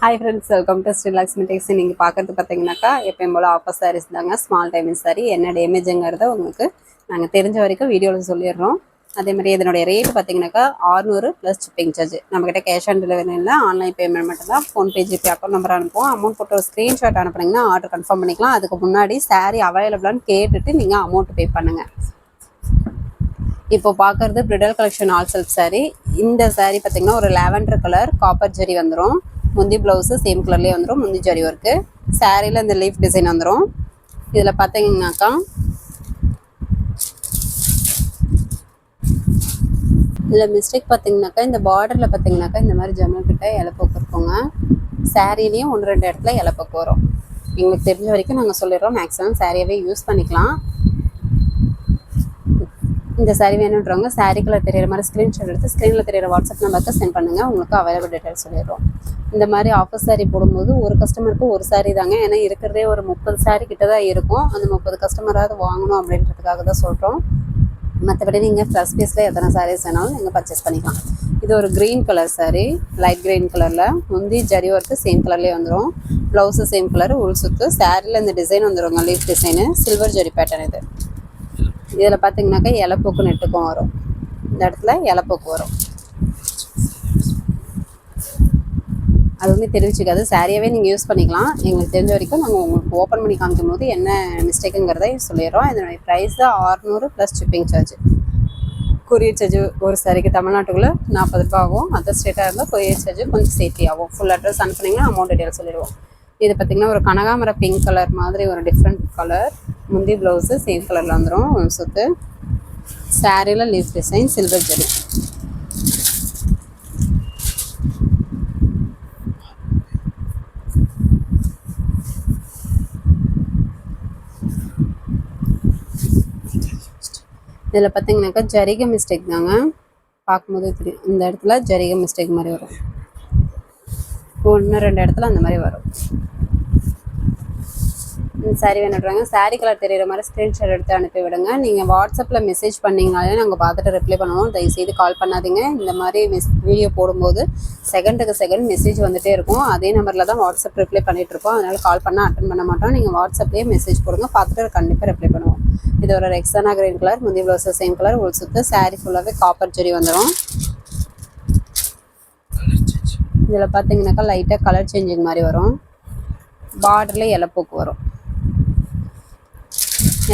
Hi friends, welcome to Still Laxmi Texts. நீங்கள் பார்க்கறது பார்த்தீங்கன்னாக்கா எப்பயும் போல் ஆஃபர் சாரீஸ் தாங்க. ஸ்மால் டைமிங் சாரீ என்ன டேமேஜுங்கிறத உங்களுக்கு நாங்கள் தெரிஞ்ச வரைக்கும் வீடியோவில் சொல்லிடுறோம். அதே மாதிரி இதனுடைய ரேட் பார்த்தீங்கன்னாக்கா 600 ப்ளஸ் ஷிப்பிங் சார்ஜ். நம்மக்கிட்ட கேஷ் ஆன் டெலிவரி இல்லை, ஆன்லைன் பேமெண்ட் மட்டும் தான். ஃபோன்பே ஜிபே அக்கௌண்ட் நம்பர் அனுப்புவோம். அமௌண்ட் போட்டு ஒரு ஸ்க்ரீன்ஷாட் அனுப்புனீங்கன்னா ஆர்டர் கன்ஃபார்ம் பண்ணிக்கலாம். அதுக்கு முன்னாடி சாரீ அவைலபிளான்னு கேட்டுட்டு நீங்கள் அமௌண்ட் பே பண்ணுங்கள். இப்போ பார்க்குறது bridal collection all self sari. இந்த சாரீ பார்த்தீங்கன்னா ஒரு லாவெண்டர் கலர் காப்பர் ஜெரி வந்துடும். முந்தி ப்ளவுஸு சேம் கலர்லேயே வந்துடும். முந்தி ஜரி ஒர்க்கு சாரியில் இந்த லீஃப் டிசைன் வந்துடும். இதில் பார்த்தீங்கன்னாக்கா இதில் மிஸ்டேக் பார்த்தீங்கன்னாக்கா இந்த பார்டரில் பார்த்தீங்கன்னாக்கா இந்த மாதிரி ஜன்னல் கிட்ட இலப்போக்கு இருக்குங்க. சாரிலையும் 1-2 இடத்துல இலப்போக்கு வரும். எங்களுக்கு தெரிஞ்ச வரைக்கும் நாங்கள் சொல்லிடுறோம். மேக்ஸிமம் சாரியாகவே யூஸ் பண்ணிக்கலாம். இந்த சாரீ வேணுன்றவங்க சாரீ கலர் தெரியிற மாதிரி ஸ்க்ரீன்ஷாட் எடுத்து ஸ்க்ரீனில் தெரியிற வாட்ஸ்அப் நம்பருக்கு சென்ட் பண்ணுங்கள். உங்களுக்கு அவைலபிள் டீட்டெயில்ஸ் சொல்லிடுறோம். இந்த மாதிரி ஆஃபர் சாரீ போடும்போது ஒரு கஸ்டமருக்கு ஒரு சாரீ தாங்க. ஏன்னா இருக்கிறதே ஒரு 30 சாரீ கிட்ட தான் இருக்கும். அந்த 30 கஸ்டமராவது வாங்கணும் அப்படின்றதுக்காக தான் சொல்கிறோம். மற்றபடி நீங்கள் ஃப்ரெஷ் பீஸில் எத்தனை சாரீஸ் வேணாலும் நீங்கள் பர்ச்சேஸ் பண்ணிக்கலாம். இது ஒரு green colour sari, light green கலரில் முந்தி ஜரி ஒர்க்கு சேம் கலர்லேயே வந்துடும். ப்ளவுஸு சேம் கலர், உள் சுற்று. சாரியில் இந்த டிசைன் வந்துடுங்க, leaf design, silver zari pattern. இது இதில் பார்த்தீங்கன்னாக்கா இலப்போக்கு நெட்டுக்கும் வரும். இந்த இடத்துல இலப்போக்கு வரும். அதுவுமே தெரிவிச்சுக்காது. சாரியாகவே நீங்கள் யூஸ் பண்ணிக்கலாம். எங்களுக்கு தெரிஞ்ச வரைக்கும் நாங்கள் உங்களுக்கு ஓப்பன் பண்ணி காமிக்கும் போது என்ன மிஸ்டேக்குங்கிறத சொல்லிடுறோம். இதனுடைய ப்ரைஸ் தான் 600 plus shipping charge. Courier charge ஒரு சாரிக்கு தமிழ்நாட்டுக்குள்ளே 40 ரூபா ஆகும். அதர் ஸ்டேட்டாக இருந்தால் கொரியர் சார்ஜ் கொஞ்சம் சேஃப்டி ஆகும். ஃபுல் அட்ரஸ் அனுப்புனீங்கன்னா அமௌண்ட் டீட்டெயில் சொல்லிடுவோம். இது பார்த்திங்கன்னா ஒரு கனகாமர பிங்க் கலர் மாதிரி ஒரு டிஃப்ரெண்ட் கலர். முந்தி ப்ளவுஸு சேம் கலரில் வந்துடும். சுற்று சாரியில் லீஃப் டிசைன், சில்வர் ஜரி. இதில் பார்த்தீங்கன்னாக்கா ஜரிகை மிஸ்டேக் தாங்க. பார்க்கும்போது தெரியும். இந்த இடத்துல ஜரிகை மிஸ்டேக் மாதிரி வரும். 1-2 இடத்துல அந்த மாதிரி வரும். இந்த சாரீ வேணுன்றாங்க. சாரீ கலர் தெரிகிற மாதிரி ஸ்க்ரீன்ஷாட் எடுத்து அனுப்பி விடுங்க. நீங்கள் வாட்ஸ்அப்பில் மெசேஜ் பண்ணிங்கனாலே நாங்கள் பார்த்துட்டு ரிப்ளை பண்ணுவோம். தயவுசெய்து கால் பண்ணாதீங்க. இந்த மாதிரி வீடியோ போடும்போது செகண்டுக்கு செகண்ட் மெசேஜ் வந்துகிட்டே இருக்கும். அதே நம்பரில் தான் வாட்ஸ்அப் ரிப்ளை பண்ணிகிட்ருக்கோம். அதனால் கால் பண்ணால் அட்டன் பண்ண மாட்டோம். நீங்கள் வாட்ஸ்அப்லேயே மெசேஜ் போடுங்க, பார்த்துட்டு கண்டிப்பாக ரிப்ளை பண்ணுவோம். இது ஒரு ரெக்ஸானா கிரீன் கலர், முந்தி ப்ளவுஸு சேம் கலர், உள் சுற்று. சாரீ ஃபுல்லாகவே காப்பர் ஜெரி வந்துடும். இதில் பார்த்தீங்கன்னாக்கா லைட்டாக கலர் சேஞ்சிங் மாதிரி வரும். பார்டரில் இலப்போக்கு வரும்.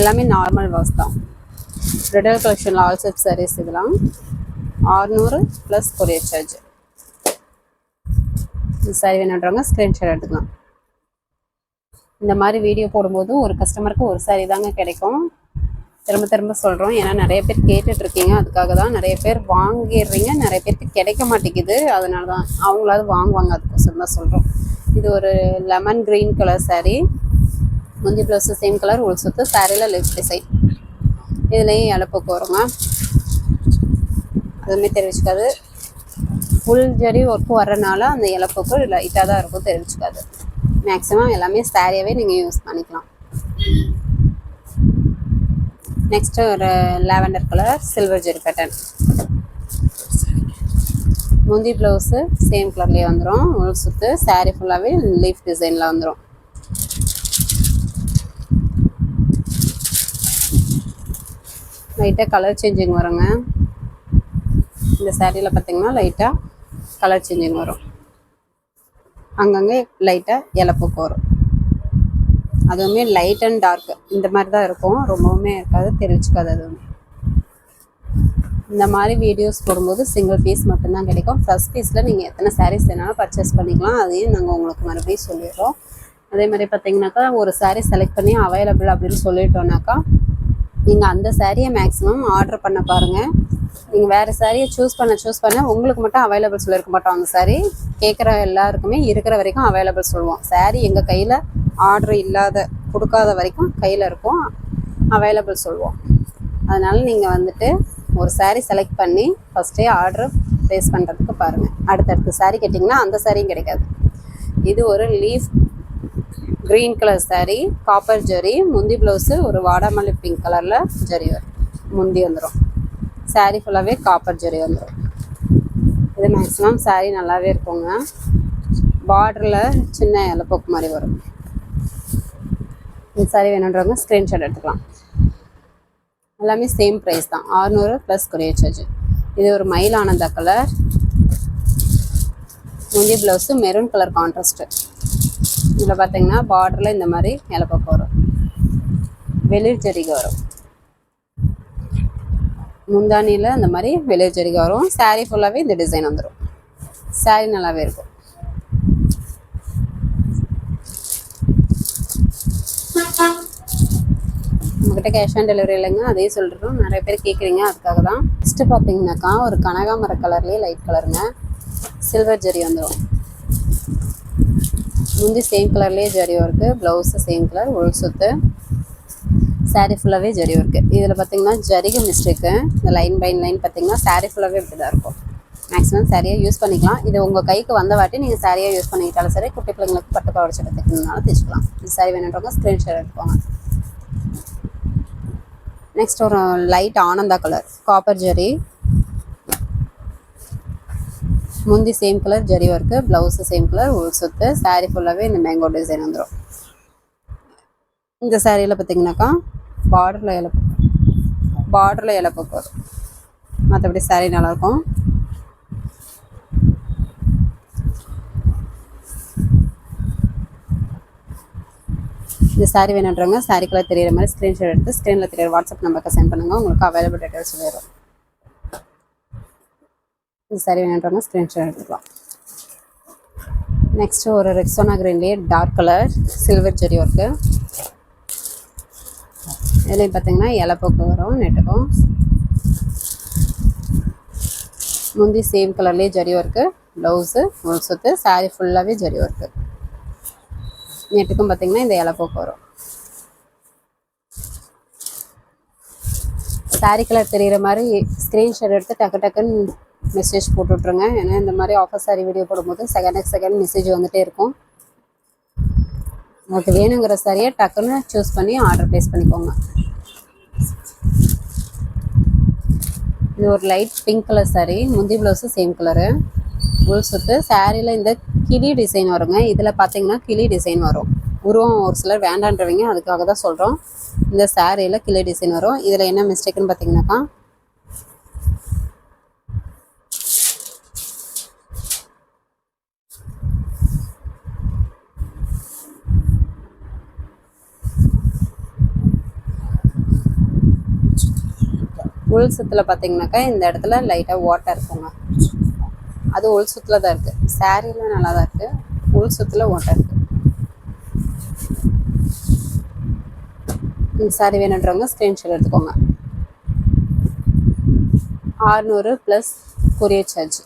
எல்லாமே நார்மல் வாஷ் தான். பிரிடல் கலெக்ஷனில் ஆல் செட் சாரீஸ். இதெல்லாம் 600 ப்ளஸ் கொரியர் சார்ஜ். இந்த சாரீ வேணுன்றவங்க ஸ்க்ரீன்ஷாட் எடுத்துக்கலாம். இந்த மாதிரி வீடியோ போடும்போது ஒரு கஸ்டமருக்கு ஒரு சாரீ தாங்க கிடைக்கும். திரும்ப திரும்ப சொல்கிறோம். ஏன்னா நிறைய பேர் கேட்டுட்ருக்கீங்க. அதுக்காக தான். நிறைய பேர் வாங்கிடுறீங்க, நிறைய பேருக்கு கிடைக்க மாட்டேங்குது. அதனால தான் அவங்களாவது வாங்குவாங்க, அதுக்கோசரம் தான் சொல்கிறோம். இது ஒரு லெமன் க்ரீன் கலர் சாரீ. முந்தி ப்ளவுஸு சேம் கலர், உள் சுற்று. சாரியில் லெஃப்ட் டிசைன். இதுலேயும் இலப்போக்கு வருங்க. அதுவுமே தெரிவிச்சுக்காது. ஃபுல் ஜரி ஒர்க்கு வர்றதுனால அந்த இலப்போக்கு லைட்டாக தான் இருக்கும், தெரிவிச்சுக்காது. மேக்ஸிமம் எல்லாமே சாரியாகவே நீங்கள் யூஸ் பண்ணிக்கலாம். நெக்ஸ்ட்டு ஒரு லாவெண்டர் கலர், சில்வர் ஜெரி பேட்டர்ன். முந்தி ப்ளவுஸு சேம் கலர்லேயே வந்துடும். உள் சுற்று. சாரீ ஃபுல்லாகவே லீஃப் டிசைனில் வந்துடும். லைட்டாக கலர் சேஞ்சிங் வருங்க. இந்த சாரியில் பார்த்திங்கன்னா லைட்டாக கலர் சேஞ்சிங் வரும். அங்கங்கே லைட்டாக இலப்போக்கு வரும். அதுவுமே லைட் அண்ட் டார்க் இந்த மாதிரி தான் இருக்கும். ரொம்பவுமே இருக்காது, தெரிவிச்சுக்காது. அதுவுமே இந்த மாதிரி வீடியோஸ் போடும்போது சிங்கிள் பீஸ் மட்டும்தான் கிடைக்கும். ஃபர்ஸ்ட் பீஸில் நீங்கள் எத்தனை சாரீஸ் வேணாலும் பர்ச்சேஸ் பண்ணிக்கலாம். அதையும் நாங்கள் உங்களுக்கு மறுபடியும் சொல்லிடுறோம். அதே மாதிரி பார்த்திங்கனாக்கா ஒரு சாரீ செலக்ட் பண்ணி அவைலபிள் அப்படின்னு சொல்லிட்டோன்னாக்கா நீங்கள் அந்த சாரியை மேக்ஸிமம் ஆர்டர் பண்ண பாருங்கள். நீங்கள் வேறு சாரியை சூஸ் பண்ண உங்களுக்கு மட்டும் அவைலபிள் சொல்லியிருக்க மாட்டோம். அந்த சாரீ கேட்குற எல்லாருக்குமே இருக்கிற வரைக்கும் அவைலபிள் சொல்லுவோம். சாரீ எங்கள் கையில் ஆர்டர் கொடுக்காத வரைக்கும் கையில் இருக்கும், அவைலபிள் சொல்லுவோம். அதனால் நீங்கள் வந்துட்டு ஒரு சாரீ செலக்ட் பண்ணி ஃபஸ்ட்டே ஆர்டர் ப்ளேஸ் பண்ணுறதுக்கு பாருங்கள். அடுத்தடுத்து சாரீ கேட்டிங்கன்னா அந்த சாரியும் கிடைக்காது. இது ஒரு leaf green colour sari, copper zari. முந்தி ப்ளவுஸு ஒரு வாடாமல்லி பிங்க் கலரில் ஜரி வரும். முந்தி வந்துடும். சாரீ ஃபுல்லாகவே காப்பர் ஜரி வந்துடும். இது மேக்ஸிமம் சாரீ நல்லாவே இருக்குங்க. பார்டரில் சின்ன இலப்போக்கு மாதிரி வரும். இந்த சாரி வேணுன்றவங்க ஸ்க்ரீன்ஷாட் எடுத்துக்கலாம். எல்லாமே சேம் ப்ரைஸ் தான், 600 ப்ளஸ் கொரியர் சார்ஜ். இது ஒரு மயில் ஆனந்தா கலர். முந்தி ப்ளவுஸு மெரூன் கலர் கான்ட்ராஸ்ட்டு. இதில் பார்த்தீங்கன்னா பார்டரில் இந்த மாதிரி இலப்போக்கு வரும், வெளிர் ஜரிகை வரும். முந்தானியில் இந்த மாதிரி வெளிர் ஜரிகை வரும். சாரீ ஃபுல்லாகவே இந்த டிசைன் வந்துடும். சாரீ நல்லாவே இருக்கும். நம்மக்கிட்ட கேஷ் ஆன் டெலிவரி இல்லைங்க, அதே சொல்லிடுறோம். நிறைய பேர் கேட்குறீங்க, அதுக்காக தான். ஃபஸ்ட்டு பார்த்தீங்கன்னாக்கா ஒரு கனகாமர கலர்லேயே லைட் கலருங்க, சில்வர் ஜரி வந்துடும். முந்தி சேம் கலர்லேயே zari work, blouse same colour, உள் சுத்து. சாரீ ஃபுல்லாகவே ஜரி ஒர்க்கு. இதில் பார்த்தீங்கன்னா ஜரிகை மிஸ்டேக்கு, இந்த லைன் பை லைன் பார்த்தீங்கன்னா சாரீ ஃபுல்லாகவே இப்படி தான் இருக்கும். மேக்ஸிமம் சாரியாக யூஸ் பண்ணிக்கலாம். இது உங்கள் கைக்கு வந்த வாட்டி நீங்கள் சாரியாக யூஸ் பண்ணிக்கிட்டாலும் சரி, குட்டி பிள்ளைங்களுக்கு பட்டு பாவாடை சட்டை தைக்கணும்னாலும் தைச்சிக்கலாம். இந்த சாரி வேணுன்றவங்க ஸ்க்ரீன்ஷாட் எடுத்துக்கோங்க. நெக்ஸ்ட் ஒரு light Ananda colour, copper zari. முந்தி same colour zari work, blouse same colour, உள் சுத்து. சாரீ ஃபுல்லாகவே இந்த மேங்கோ டிசைன் வந்துடும். இந்த சாரியில் பார்த்தீங்கன்னாக்கா பார்டரில் இலப்போக்கு வரும். மற்றபடி சாரீ நல்லாயிருக்கும். இந்த சாரீ வேணுன்றவங்க சாரீ கலர் தெரியிற மாதிரி ஸ்க்ரீன்ஷாட் எடுத்து ஸ்க்ரீனில் தெரியிற வாட்ஸ்அப் நம்பருக்கு சென்ட் பண்ணுங்கள். உங்களுக்கு அவைலபிள் டீட்டெயில்ஸ் வரும். இந்த சாரீ வேணுன்றவங்க ஸ்க்ரீன்ஷாட் எடுத்துக்கலாம். நெக்ஸ்ட்டு ஒரு ரெக்ஸோனா கிரீன்லேயே dark colour, silver zari work. இதுலேயும் பார்த்தீங்கன்னா இலப்போக்கு வரும், நெட்டுக்கும். முந்தி சேம் கலர்லேயே ஜரி ஒர்க்கு, ப்ளவுஸு உள் சுத்து. சாரீ ஃபுல்லாகவே ஜரி ஒர்க்கு. நெட்டுக்கும் பார்த்தீங்கன்னா இந்த இலப்போக்கு வரும். சாரீ கலர் தெரிகிற மாதிரி ஸ்க்ரீன்ஷாட் எடுத்து டக்குன்னு மெசேஜ் போட்டு விட்ருங்க. ஏன்னா இந்த மாதிரி ஆஃபர் சாரீ வீடியோ போடும்போது செகண்ட் மெசேஜ் வந்துகிட்டே இருக்கும். உங்களுக்கு வேணுங்கிற சாரியை டக்குன்னு சூஸ் பண்ணி ஆர்டர் ப்ளேஸ் பண்ணிக்கோங்க. இது ஒரு லைட் பிங்க் கலர் சாரீ, முந்தி ப்ளவுஸு சேம் கலரு, உள் சுத்து. சாரியில் இந்த கிளி டிசைன் வருங்க. இதில் பார்த்தீங்கன்னா கிளி டிசைன் வரும். உருவம் ஒரு சிலர் வேண்டான்றவங்க, அதுக்காக தான் சொல்கிறோம். இந்த சாரியில் கிளி டிசைன் வரும். இதில் என்ன மிஸ்டேக்குன்னு பார்த்தீங்கன்னாக்கா உள் சுத்தில் பார்த்தீங்கன்னாக்கா இந்த இடத்துல லைட்டாக ஓட்டை இருக்குங்க. அது உள் சுத்தில் தான் இருக்குது. சாரியில் நல்லா தான் இருக்குது, உள் சுத்தில் ஓட்டை இருக்குது. இந்த சாரி வேணுன்றவங்க ஸ்க்ரீன்ஷாட் எடுத்துக்கோங்க. 600 ப்ளஸ் கொரியர் சார்ஜ்.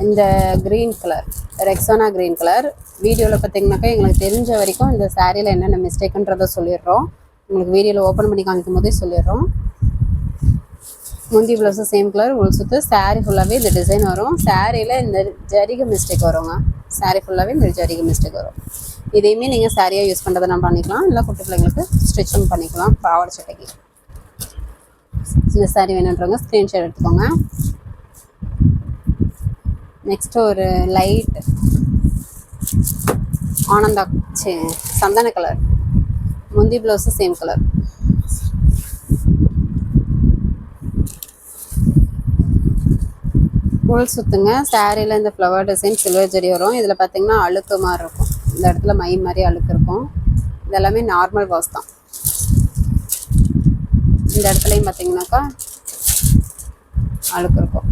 இந்த green colour, Rexona green colour. வீடியோவில் பார்த்தீங்கன்னாக்கா எங்களுக்கு தெரிஞ்ச வரைக்கும் இந்த சாரியில் என்னென்ன மிஸ்டேக்குன்றதை சொல்லிடுறோம். உங்களுக்கு வீடியோவில் ஓப்பன் பண்ணி காமிக்கும் போதே சொல்லிடுறோம். முந்தி ப்ளவுஸு சேம் கலர், உள் சுத்து. சாரீ ஃபுல்லாகவே இந்த டிசைன் வரும். சாரியில் இந்த ஜரிகை மிஸ்டேக் வருங்க. சாரீ ஃபுல்லாகவே இந்த ஜரிகை மிஸ்டேக் வரும். இதையுமே நீங்கள் சாரியாக யூஸ் பண்ணுறதை நம்ம பண்ணிக்கலாம், இல்லை குட்டி பிள்ளைங்களுக்கு ஸ்டிச்சிங் பண்ணிக்கலாம் பாவாடை சட்டைக்கு. இந்த சாரீ வேணுன்றவங்க ஸ்க்ரீன்ஷாட் எடுத்துக்கோங்க. நெக்ஸ்ட்டு ஒரு லைட் ஆனந்தா சந்தன கலர், முந்தி ப்ளவுஸு சேம் கலர். உள் சுத்துங்க. சாரியில் இந்த ஃப்ளவர் டிசைன் சில்வர் ஜரி வரும். இதில் பார்த்தீங்கன்னா அழுக்கு மாதிரி இருக்கும், இந்த இடத்துல மை மாதிரி அழுக்கு இருக்கும். இதெல்லாமே நார்மல் வாஷ் தான். இந்த இடத்துலையும் பார்த்தீங்கன்னாக்கா அழுக்கு இருக்கும்.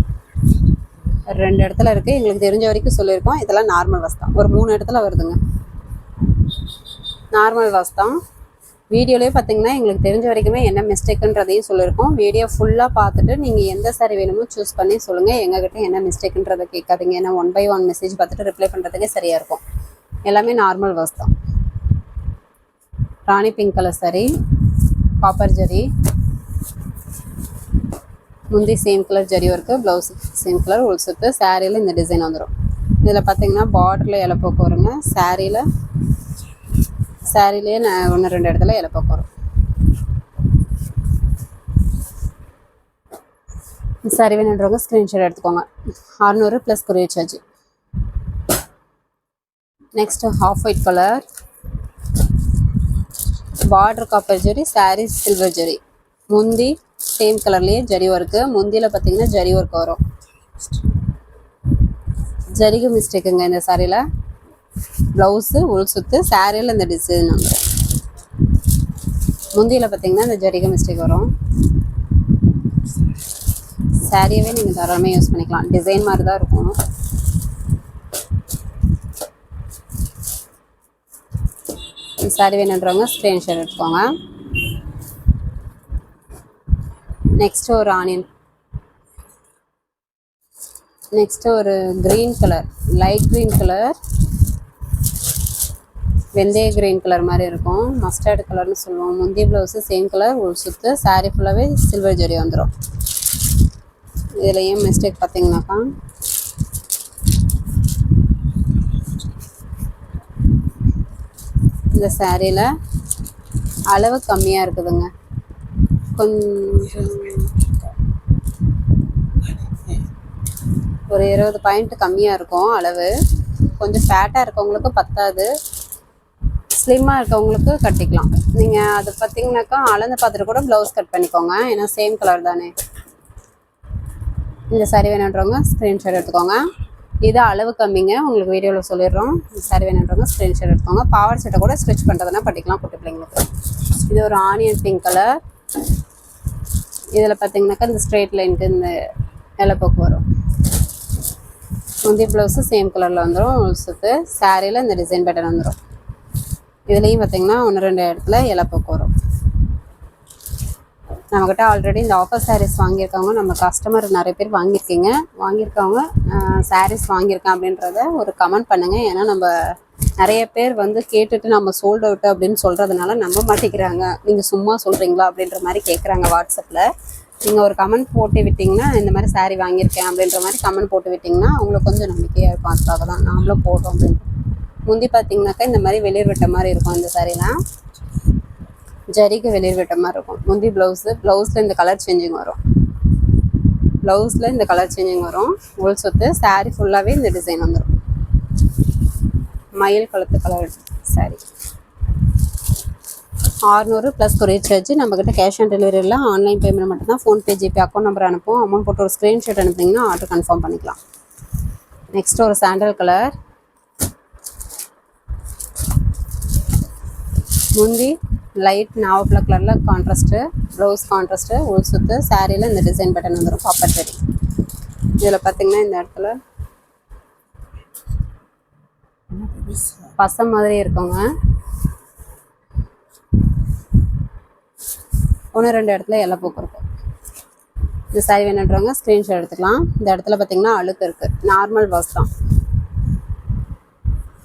2 இடத்துல இருக்குது, எங்களுக்கு தெரிஞ்ச வரைக்கும் சொல்லியிருக்கோம். இதெல்லாம் நார்மல் வாஷ் தான். ஒரு 3 இடத்துல வருதுங்க, நார்மல் வாஷ் தான். வீடியோலேயே பார்த்தீங்கன்னா எங்களுக்கு தெரிஞ்ச வரைக்குமே என்ன மிஸ்டேக்குன்றதையும் சொல்லியிருக்கோம். வீடியோ ஃபுல்லாக பார்த்துட்டு நீங்கள் எந்த சாரி வேணுமோ சூஸ் பண்ணி சொல்லுங்கள். எங்ககிட்ட என்ன மிஸ்டேக்குன்றதை கேட்காதீங்க. ஏன்னா 1 by 1 மெசேஜ் பார்த்துட்டு ரிப்ளை பண்ணுறதுக்கே சரியாக இருக்கும். எல்லாமே நார்மல் வாஷ் தான். Rani pink colour sari, copper zari. முந்தி same colour zari work, blouse same colour, உள் சுத்து. சாரியில் இந்த டிசைன் வந்துடும். இதில் பார்த்தீங்கன்னா பார்டரில் இலப்போக்கு வருங்க. சாரிலேயே 1-2 இடத்துல இலப்போக்கு வரும். சாரி வேணுன்றவங்க ஸ்க்ரீன்ஷாட் எடுத்துக்கோங்க. 600 plus courier charge. Next off white colour, border copper zari, sari silver zari, முந்தி சேம் கலர்லேயே ஜரி ஒர்க்கு. முந்தியில் பார்த்தீங்கன்னா ஜரி ஒர்க் வரும். ஜரிகு மிஸ்டேக்குங்க இந்த சாரியில். ப்ளவுஸு உள் சுத்து, சாரியில் இந்த டிசைன் வந்துடும். முந்தியில் பார்த்தீங்கன்னா இந்த ஜரிகு மிஸ்டேக் வரும். சாரியவே நீங்கள் தாராளமாக யூஸ் பண்ணிக்கலாம். டிசைன் மாதிரி தான் இருக்கும். சாரி வேணுன்றவங்க ஸ்க்ரீன்ஷாட் எடுத்துக்கோங்க. நெக்ஸ்ட் ஒரு ஆனியன், நெக்ஸ்ட் ஒரு green colour, light green colour, வெந்தய கிரீன் கலர் மாதிரி இருக்கும். மஸ்டர்டு கலர்னு சொல்லுவோம். முந்தி ப்ளவுஸு சேம் கலர், உள் சுத்து, சாரீ ஃபுல்லாகவே சில்வர் ஜரி வந்துடும். இதில் ஏன் மிஸ்டேக் பார்த்தீங்கன்னாக்கா, இந்த சாரியில் அளவு கம்மியாக இருக்குதுங்க. கொஞ்சம் ஒரு 20 பாயிண்ட் கம்மியாக இருக்கும் அளவு. கொஞ்சம் ஃபேட்டாக இருக்கவங்களுக்கு பத்தாது, ஸ்லிம்மாக இருக்கவங்களுக்கு கட்டிக்கலாம். நீங்கள் அது பார்த்தீங்கன்னாக்கா அளந்து பார்த்துட்டு கூட ப்ளவுஸ் கட் பண்ணிக்கோங்க, ஏன்னா சேம் கலர் தானே. இந்த சாரி வேணுன்றவங்க ஸ்க்ரீன்ஷாட் எடுத்துக்கோங்க. இது அளவு கம்மிங்க, உங்களுக்கு வீடியோவில் சொல்லிடுறோம். இந்த சாரி வேணுன்றவங்க ஸ்க்ரீன்ஷாட் எடுத்துக்கோங்க. பாவாடை சட்டை கூட ஸ்டிச் பண்ணுறதுனா பண்ணிக்கலாம் குட்டி பிள்ளைங்களுக்கு. இது ஒரு ஆனியன் பிங்க் கலர். இதில் பார்த்தீங்கன்னாக்கா இந்த ஸ்ட்ரெயிட் லைனுக்கு இந்த இலப்போக்கு வரும். முந்தி ப்ளவுஸு சேம் கலரில் வந்துடும். சுற்று சாரியில் இந்த டிசைன் பேட்டர்ன் வந்துடும். இதுலேயும் பார்த்தீங்கன்னா 1-2 இடத்துல இலப்போக்கு வரும். நம்மக்கிட்ட ஆல்ரெடி இந்த ஆஃபர் சாரீஸ் வாங்கியிருக்கவங்க, நம்ம கஸ்டமர் நிறைய பேர் வாங்கியிருக்கவங்க சாரீஸ் வாங்கியிருக்கேன் அப்படின்றத ஒரு கமெண்ட் பண்ணுங்கள். ஏன்னா நம்ம நிறைய பேர் வந்து கேட்டுட்டு நம்ம சோல்ட் அவுட் அப்படின்னு சொல்கிறதுனால நம்ப மாட்டேங்கிறாங்க. நீங்கள் சும்மா சொல்கிறீங்களா அப்படின்ற மாதிரி கேட்குறாங்க வாட்ஸ்அப்பில். நீங்கள் ஒரு கமெண்ட் போட்டு விட்டிங்கன்னா, இந்த மாதிரி சாரீ வாங்கியிருக்கேன் அப்படின்ற மாதிரி கமெண்ட் போட்டு விட்டிங்கன்னா அவங்களுக்கு கொஞ்சம் நம்பிக்கையாக இருக்கும். அதுக்காக தான் நாமளும் போடுறோம் அப்படின்ட்டு. முந்தி பார்த்தீங்கன்னாக்கா இந்த மாதிரி வெளிர் விட்ட மாதிரி இருக்கும். இந்த சாரீலாம் ஜரிக்கு வெளிர் விட்ட மாதிரி இருக்கும். முந்தி ப்ளவுஸில் இந்த கலர் சேஞ்சிங் வரும். உள் சொத்து சாரீ ஃபுல்லாகவே இந்த டிசைன் வந்துடும். மயில் கழுத்து colour sari. 600 plus courier charge. நம்மக்கிட்ட கேஷ் ஆன் டெலிவரி இல்லை, ஆன்லைன் பேமெண்ட் மட்டும் தான். ஃபோன்பே, ஜிபே அக்கௌண்ட் நம்பர் அனுப்புவோம். அமௌண்ட் போட்டு ஒரு ஸ்க்ரீன்ஷாட் அனுப்புனீங்கன்னா ஆர்டர் கன்ஃபார்ம் பண்ணிக்கலாம். நெக்ஸ்ட் ஒரு சாண்டல் கலர். முந்தி லைட் நாவப்பழ கலரில் கான்ட்ராஸ்ட்டு, ப்ளவுஸ் கான்ட்ராஸ்ட்டு, உள் சுத்து, சாரியில் இந்த டிசைன் பேட்டர்ன் வந்துடும். காப்பர் ஜரி. இதில் பார்த்தீங்கன்னா இந்த இடத்துல பசை மாதிரி இருக்குங்க. 1-2 இடத்துல இலப்போக்கு இருக்கும். இந்த சாரி வேணுன்றவங்க ஸ்க்ரீன்ஷாட் எடுத்துக்கலாம். இந்த இடத்துல பார்த்தீங்கன்னா அழுக்கு இருக்குது. நார்மல் வாஷ் தான்,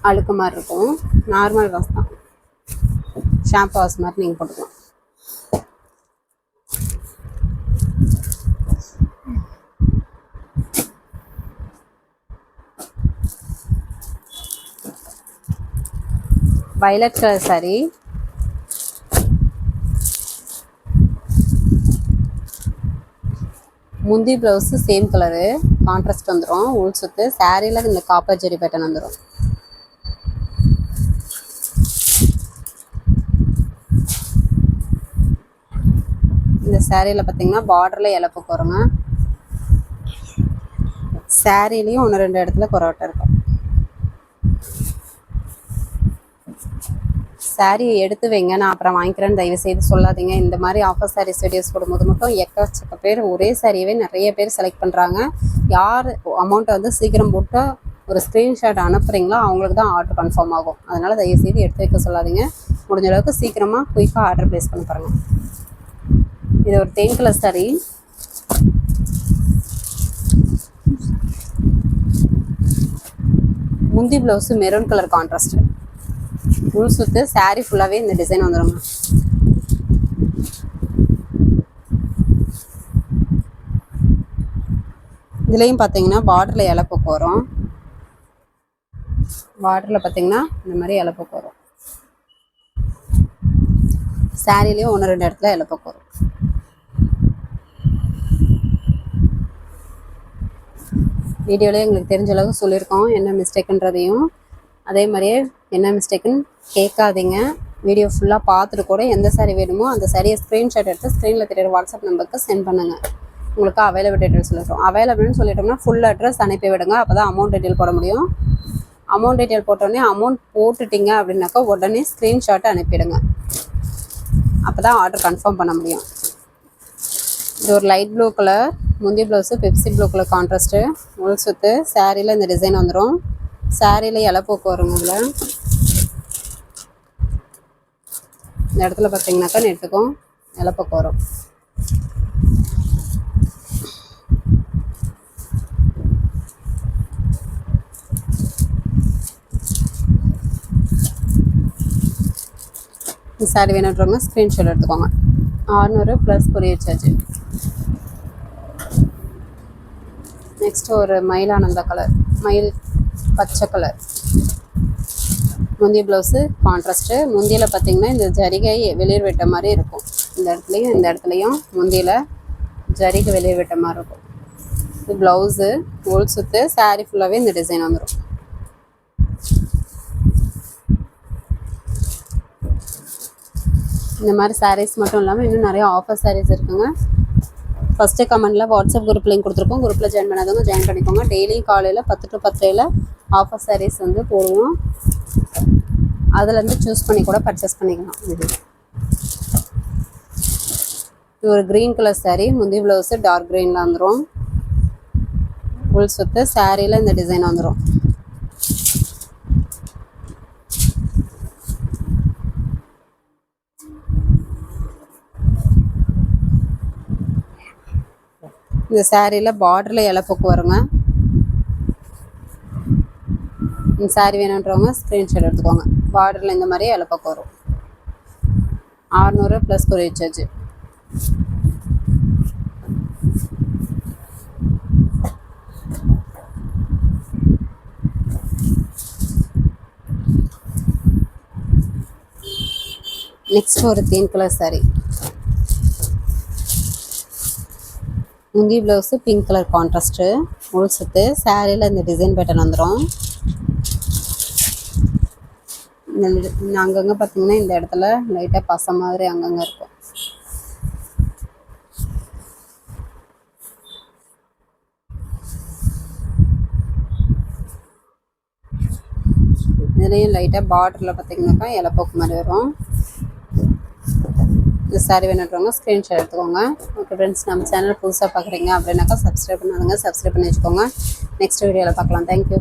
அழுக்கு மாதிரி இருக்கும். நார்மல் வாஷ் தான், ஷாம்பு வாஷ் மாதிரி நீங்கள் போட்டுக்கலாம். Violet colour sorry. முந்தி ப்ளவுஸு சேம் கலரு, கான்ட்ராஸ்ட் வந்துடும். உள் சுத்து சாரியில் இந்த காப்பர் ஜெரி பேட்டர்ன் வந்துடும். இந்த சாரியில் பார்த்தீங்கன்னா பார்டரில் இலப்போக்கு வருங்க. சாரிலையும் 1-2 இடத்துல குறவட்டை இருக்கும். சாரீ எடுத்து வைங்க, நான் அப்புறம் வாங்கிக்கிறேன்னு தயவு செய்து சொல்லாதீங்க. இந்த மாதிரி ஆஃபர் சாரீஸ் வீடியோஸ் போடும்போது மட்டும் எக்கச்சக்க பேர் ஒரே சாரியவே நிறைய பேர் செலக்ட் பண்ணுறாங்க. யார் அமௌண்ட்டை வந்து சீக்கிரம் போட்டு ஒரு ஸ்க்ரீன்ஷாட் அனுப்புகிறீங்களோ அவங்களுக்கு தான் ஆர்டர் கன்ஃபார்ம் ஆகும். அதனால் தயவு செய்து எடுத்து வைக்க சொல்லாதீங்க. முடிஞ்ச அளவுக்கு சீக்கிரமாக குயிக்காக ஆர்டர் ப்ளேஸ் பண்ணி பாருங்கள். இது ஒரு தேன் கலர் சாரி. முந்தி ப்ளவுஸு மெரூன் கலர் கான்ட்ராஸ்ட், உள் சுத்து சாரீ ஃபுல்லாகவே இந்த டிசைன் வந்துடுங்க. இதுலேயும் பார்த்தீங்கன்னா பார்டரில் இலப்போக்கு வரும். பார்டரில் பார்த்தீங்கன்னா இந்த மாதிரி இலப்போக்கு வரும். சாரிலையும் 1-2 இடத்துல இலப்போக்கு வரும். வீடியோவில் எங்களுக்கு தெரிஞ்ச அளவுக்கு சொல்லியிருக்கோம் என்ன மிஸ்டேக்குன்றதையும். அதே மாதிரியே என்ன மிஸ்டேக்குன்னு கேட்காதீங்க. வீடியோ ஃபுல்லாக பார்த்துட்டு கூட எந்த சாரீ வேணுமோ அந்த சாரியை ஸ்க்ரீன்ஷாட் எடுத்து ஸ்க்ரீனில் தெரியுற வாட்ஸ்அப் நம்பருக்கு சென்ட் பண்ணுங்கள். உங்களுக்கு அவைலபிள் டீட்டெயில் சொல்லிடுறோம். அவைலபிள்னு சொல்லிட்டோம்னா ஃபுல் அட்ரஸ் அனுப்பி விடுங்க. அப்போ தான் அமௌண்ட் டீட்டெயில் போட முடியும். அமௌண்ட் டீட்டெயில் போட்டோடனே அமௌண்ட் போட்டுட்டிங்க அப்படின்னாக்கா உடனே ஸ்க்ரீன்ஷாட்டை அனுப்பிடுங்க. அப்போ தான் ஆர்டர் கன்ஃபார்ம் பண்ண முடியும். இது ஒரு லைட் ப்ளூ கலர் முந்தி blouse Pepsi blue colour contrast முள் சுத்து. சாரியில் இந்த டிசைன் வந்துடும். சாரியில் இலைப்போக்கு வருங்க. இதில் இந்த இடத்துல பார்த்தீங்கன்னாக்கா நெட்டுக்கும் இலைப்போக்கு வரும். இந்த சாரி வேணுன்றவங்க ஸ்க்ரீன்ஷாட் எடுத்துக்கோங்க. 600 ப்ளஸ் கொரியர் சார்ஜ். நெக்ஸ்ட் ஒரு மயிலானந்தா கலர் மயில் பச்சை கலர் முந்தி ப்ளவுஸு கான்ட்ராஸ்ட்டு. முந்தியில் பார்த்தீங்கன்னா இந்த ஜரிகை வெளியே விட்ட மாதிரி இருக்கும். இந்த இடத்துலையும் முந்தியில் ஜரிகை வெளியே விட்ட மாதிரி இருக்கும். இது ப்ளவுஸு உள் சுத்து. சாரீ ஃபுல்லாகவே இந்த டிசைன் வந்துடும். இந்த மாதிரி சாரீஸ் மட்டும் இல்லாமல் இன்னும் நிறைய ஆஃபர் சாரீஸ் இருக்குங்க. ஃபஸ்ட்டு கமெண்டில் வாட்ஸ்அப் குரூப் லிங்க் கொடுத்துருக்கோம். குரூப்பில் ஜாயின் பண்ணாதவங்க ஜாயின் பண்ணிக்கோங்க. டெய்லியும் காலையில் 10 to 10 ஆஃபர் சாரீஸ் வந்து போடுவோம். அதுலேருந்து சூஸ் பண்ணி கூட பர்ச்சேஸ் பண்ணிக்கலாம். இது ஒரு க்ரீன் கலர் சாரீ முந்தி ப்ளவுஸு டார்க் க்ரீனில் வந்துடும். உள் சுத்து. சாரியில் இந்த டிசைன் வந்துடும். இந்த சாரியில் பார்டரில் இலைப்போக்கு வருங்க. இந்த சாரீ வேணுன்றவங்க ஸ்க்ரீன்ஷாட் எடுத்துக்கோங்க. பார்டரில் இந்த மாதிரி இலைப்போக்கு வரும். 600 ப்ளஸ் கொரியர் சார்ஜ். நெக்ஸ்ட் ஒரு க்ரீன் கலர் சாரீ முந்தி ப்ளவுஸு பிங்க் கலர் கான்ட்ராஸ்ட்டு உள் சுத்து. சாரியில் இந்த டிசைன் பேட்டர்ன் வந்துடும். இந்த அங்கங்கே பார்த்தீங்கன்னா இந்த இடத்துல லைட்டாக பசை மாதிரி அங்கங்கே இருக்கும். இதுலேயும் லைட்டாக பார்டரில் பார்த்தீங்கன்னாக்கா இலைப்போக்கு மாதிரி வரும். இந்த சாரீ வேணுன்றவங்க ஸ்க்ரீன்ஷாட் எடுத்துக்கோங்க. ஓகே ஃப்ரெண்ட்ஸ், நம்ம சேனல் புதுசாக பார்க்குறீங்க அப்படின்னாக்கா சப்ஸ்கிரைப் பண்ணாதுங்க. சப்ஸ்கிரைப் பண்ணி வச்சுக்கோங்க. நெக்ஸ்ட் வீடியோவில் பார்க்கலாம். தேங்க்யூ.